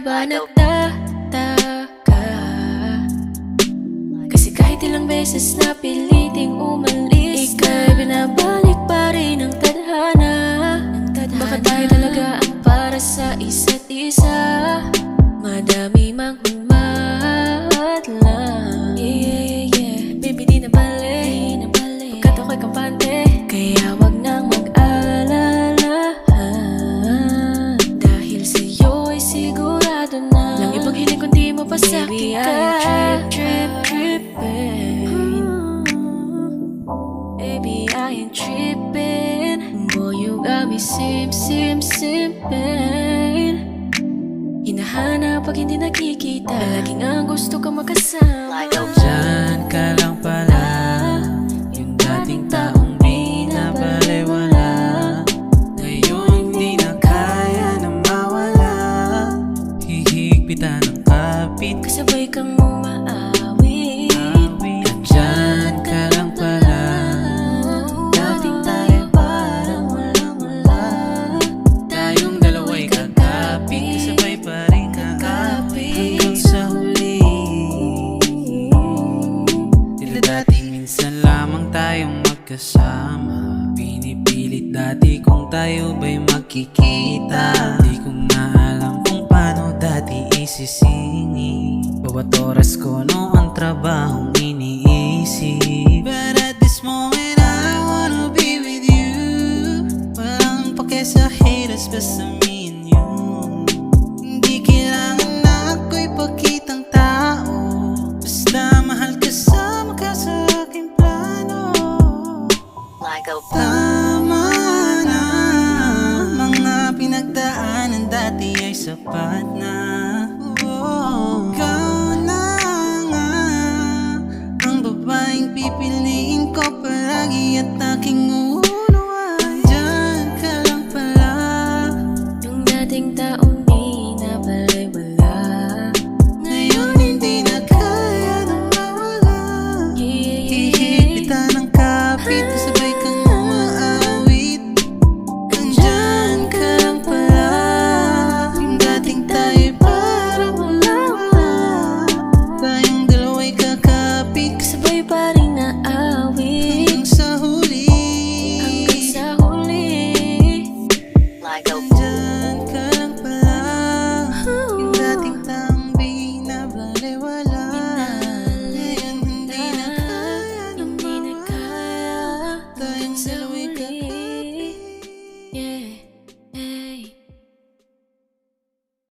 ba nagtataka? Kasi kahit ilang beses na piliting umalis, ika'y binabalik pa rin ng tadhana. Baka tayo talaga ang para sa isa't isa. Madami mang humadlang, baby di na balik, pagkat ako'y kampante. Kaya wag nang mag-alala, dahil sa'yo ay sigurado na lang ibang hiling kundi mo pa sa'kin ka. Baby, I ain't tripping. Baby, I ain't tripping. Boy, you got me simping. Hinahanap pag hindi nakikita, laging ang gusto kang makasama. Diyan ka lang pala, yung dating taong di na baliwala. Ngayon di na kaya na mawala. Hihigpitan ng kapit, kasabay kang umaawit. Diyan ka lang pala, dating tayo parang walang-wala. tayong dalawa'y kakapit, kasabay pa rin kakapit. Hanggang sa huli, tila dating minsan lamang tayong magkasama. Pinipilit dati kung tayo ba'y magkikita. Di ko na alam kung paano dati isisingit. Bawat oras ko noong trabahong iniisip. But at this moment I wanna be with you. Walang pake sa haters, basta me and you. Hindi kailangan na ako'y pagkitang tao, basta mahal kasama ka sa aking plano. Tama na, mga pinagdaanan dati ay sapat na.